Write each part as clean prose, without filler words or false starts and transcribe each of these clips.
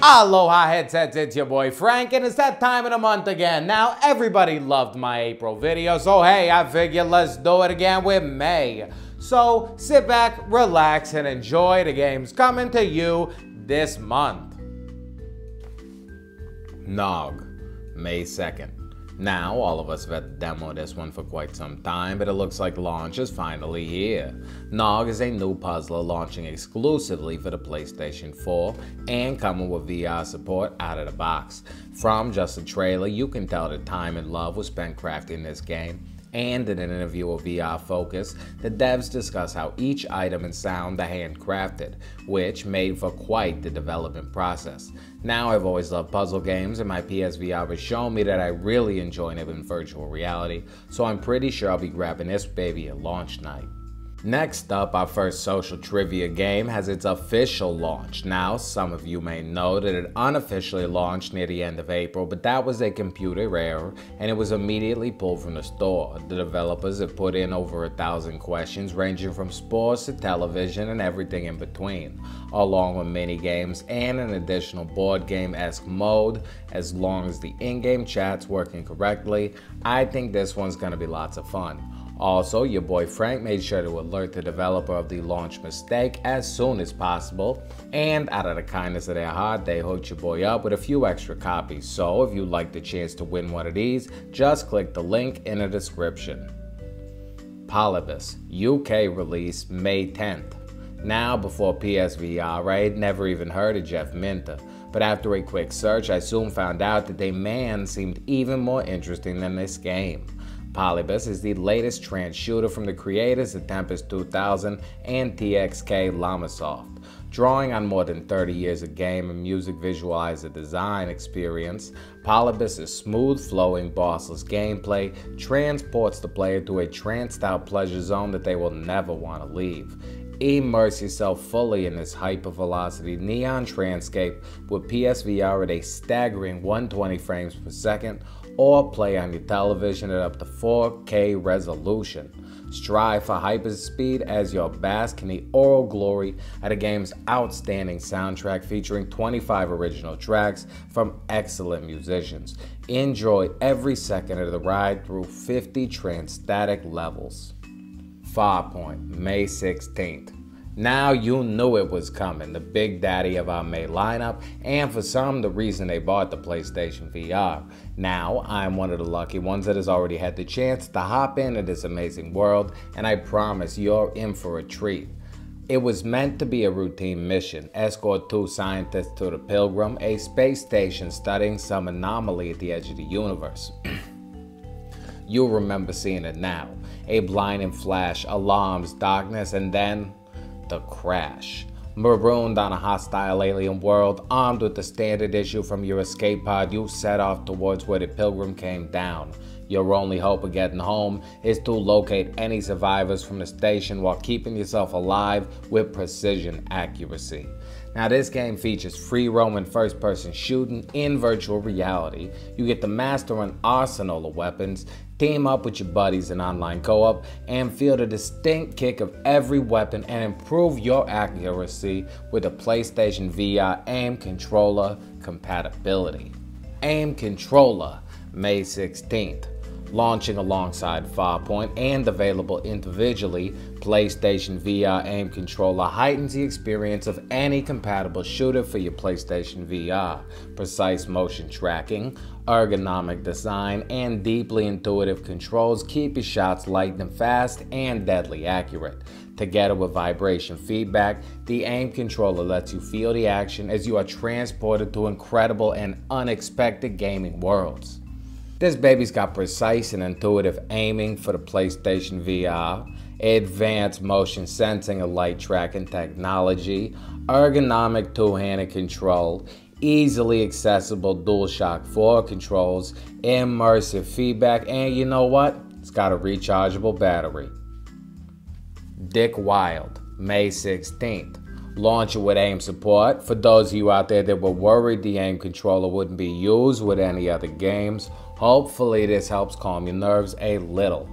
Aloha headsets, it's your boy Frank, and it's that time of the month again. Now, everybody loved my April video, so hey, I figured let's do it again with May. So sit back, relax, and enjoy the games coming to you this month. Gnog, May 2nd. Now, all of us have had to demo this one for quite some time, but it looks like launch is finally here. Gnog is a new puzzler launching exclusively for the PlayStation 4 and coming with VR support out of the box. From just a trailer, you can tell that time and love was spent crafting this game. And in an interview with VR Focus, the devs discuss how each item and sound are handcrafted, which made for quite the development process. Now, I've always loved puzzle games, and my PSVR has shown me that I really enjoy them in virtual reality, so I'm pretty sure I'll be grabbing this baby at launch night. Next up, our first social trivia game has its official launch. Now, some of you may know that it unofficially launched near the end of April, but that was a computer error and it was immediately pulled from the store. The developers have put in over 1,000 questions ranging from sports to television and everything in between, along with mini games and an additional board game-esque mode. As long as the in-game chat's working correctly, I think this one's gonna be lots of fun. Also, your boy Frank made sure to alert the developer of the launch mistake as soon as possible, and out of the kindness of their heart, they hooked your boy up with a few extra copies. So if you'd like the chance to win one of these, just click the link in the description. Polybus, UK release May 10th. Now, before PSVR, I had never even heard of Jeff Minter, but after a quick search, I soon found out that a man seemed even more interesting than this game. Polybus is the latest trans shooter from the creators of Tempest 2000 and TXK Llamasoft. Drawing on more than 30 years of game and music visualizer design experience, Polybus' smooth-flowing, bossless gameplay transports the player to a tranced-out pleasure zone that they will never want to leave. Immerse yourself fully in this hypervelocity neon trandscape with PSVR at a staggering 120 frames per second, or play on your television at up to 4K resolution. Strive for hyperspeed as you bask in the oral glory of the game's outstanding soundtrack featuring 25 original tracks from excellent musicians. Enjoy every second of the ride through 50 transstatic levels. Farpoint, May 16th. Now you knew it was coming, the big daddy of our May lineup, and for some, the reason they bought the PlayStation VR. Now, I'm one of the lucky ones that has already had the chance to hop into this amazing world, and I promise you're in for a treat. It was meant to be a routine mission. Escort 2 scientists to the Pilgrim, a space station studying some anomaly at the edge of the universe. You'll remember seeing it now. A blinding flash, alarms, darkness, and then the crash. Marooned on a hostile alien world, armed with the standard issue from your escape pod, you set off towards where the Pilgrim came down. Your only hope of getting home is to locate any survivors from the station while keeping yourself alive with precision accuracy. Now, this game features free roaming first-person shooting in virtual reality. You get to master an arsenal of weapons, team up with your buddies in online co-op, and feel the distinct kick of every weapon and improve your accuracy with the PlayStation VR aim controller compatibility. Aim controller, May 16th. Launching alongside Farpoint and available individually, PlayStation VR aim controller heightens the experience of any compatible shooter for your PlayStation VR. Precise motion tracking, ergonomic design, and deeply intuitive controls keep your shots light and fast and deadly accurate. Together with vibration feedback, the aim controller lets you feel the action as you are transported to incredible and unexpected gaming worlds. This baby's got precise and intuitive aiming for the PlayStation VR, advanced motion sensing and light tracking technology, ergonomic two-handed control, easily accessible DualShock 4 controls, immersive feedback, and you know what? It's got a rechargeable battery. Wilde, May 16th. Launch it with aim support. For those of you out there that were worried the aim controller wouldn't be used with any other games, hopefully this helps calm your nerves a little.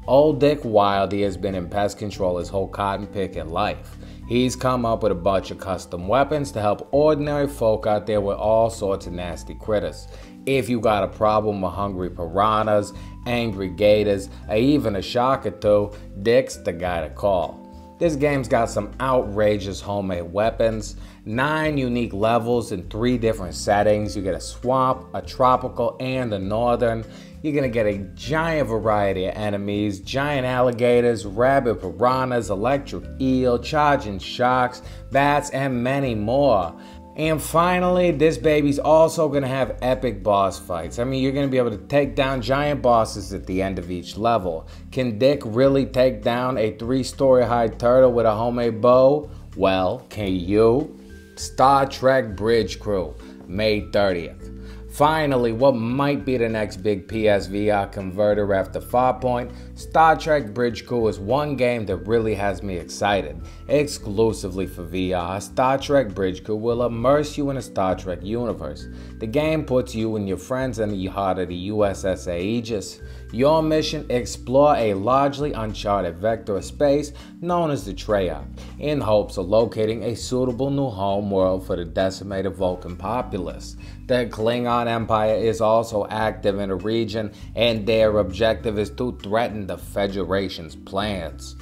Old Wilde has been in pest control his whole cotton picking life. He's come up with a bunch of custom weapons to help ordinary folk out there with all sorts of nasty critters. If you got a problem with hungry piranhas, angry gators, or even a shark or two, Dick's the guy to call. This game's got some outrageous homemade weapons, 9 unique levels in 3 different settings. You get a swamp, a tropical, and a northern. You're gonna get a giant variety of enemies, giant alligators, rabid piranhas, electric eel, charging sharks, bats, and many more. And finally, this baby's also gonna have epic boss fights. I mean, you're gonna be able to take down giant bosses at the end of each level. Can Dick really take down a 3-story high turtle with a homemade bow? Well, can you? Star Trek Bridge Crew, May 30th. Finally, what might be the next big PSVR converter after Farpoint, Star Trek Bridge Crew is one game that really has me excited. Exclusively for VR, Star Trek Bridge Crew will immerse you in a Star Trek universe. The game puts you and your friends in the heart of the USS Aegis. Your mission, explore a largely uncharted vector of space known as the Treyarch, in hopes of locating a suitable new home world for the decimated Vulcan populace. The Klingon Empire is also active in the region, and their objective is to threaten the Federation's plans.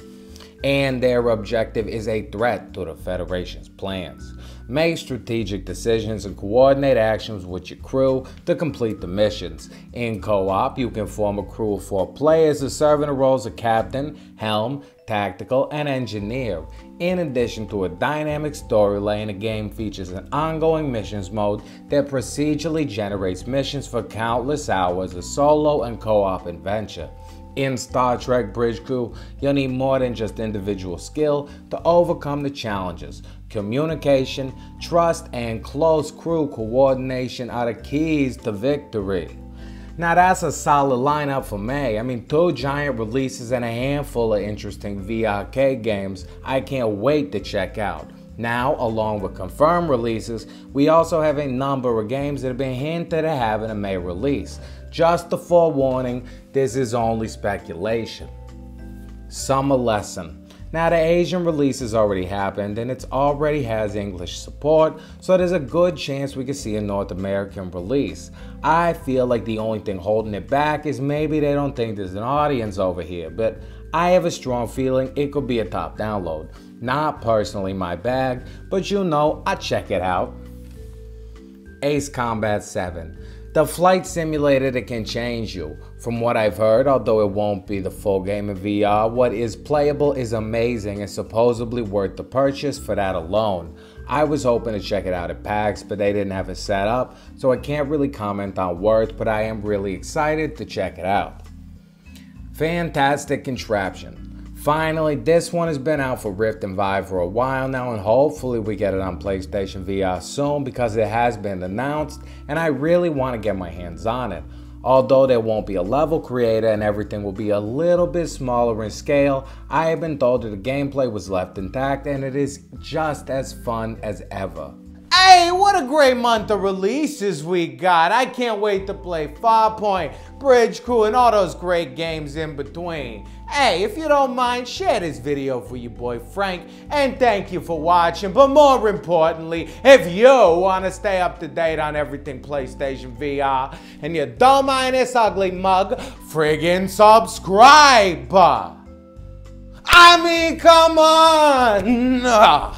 Make strategic decisions and coordinate actions with your crew to complete the missions. In co-op, you can form a crew of 4 players that serve in the roles of captain, helm, tactical, and engineer. In addition to a dynamic storyline, the game features an ongoing missions mode that procedurally generates missions for countless hours of solo and co-op adventure. In Star Trek Bridge Crew, you'll need more than just individual skill to overcome the challenges. Communication, trust, and close crew coordination are the keys to victory. Now that's a solid lineup for May. I mean, 2 giant releases and a handful of interesting VRK games I can't wait to check out. Now, along with confirmed releases, we also have a number of games that have been hinted at having a May release. Just a forewarning, this is only speculation. Summer Lesson. Now the Asian release has already happened and it already has English support, so there's a good chance we could see a North American release. I feel like the only thing holding it back is maybe they don't think there's an audience over here, but I have a strong feeling it could be a top download. Not personally my bag, but you know, I check it out. Ace Combat 7. The flight simulator that can change you. From what I've heard, although it won't be the full game in VR, what is playable is amazing and supposedly worth the purchase for that alone. I was hoping to check it out at PAX, but they didn't have it set up, so I can't really comment on worth, but I am really excited to check it out. Fantastic Contraption. Finally, this one has been out for Rift and Vive for a while now, and hopefully we get it on PlayStation VR soon because it has been announced and I really want to get my hands on it. Although there won't be a level creator and everything will be a little bit smaller in scale, I have been told that the gameplay was left intact and it is just as fun as ever. Hey, what a great month of releases we got. I can't wait to play Farpoint, Bridge Crew, and all those great games in between. Hey, if you don't mind, share this video for your boy Frank, and thank you for watching. But more importantly, if you want to stay up to date on everything PlayStation VR, and you don't mind this ugly mug, friggin' subscribe. I mean, come on.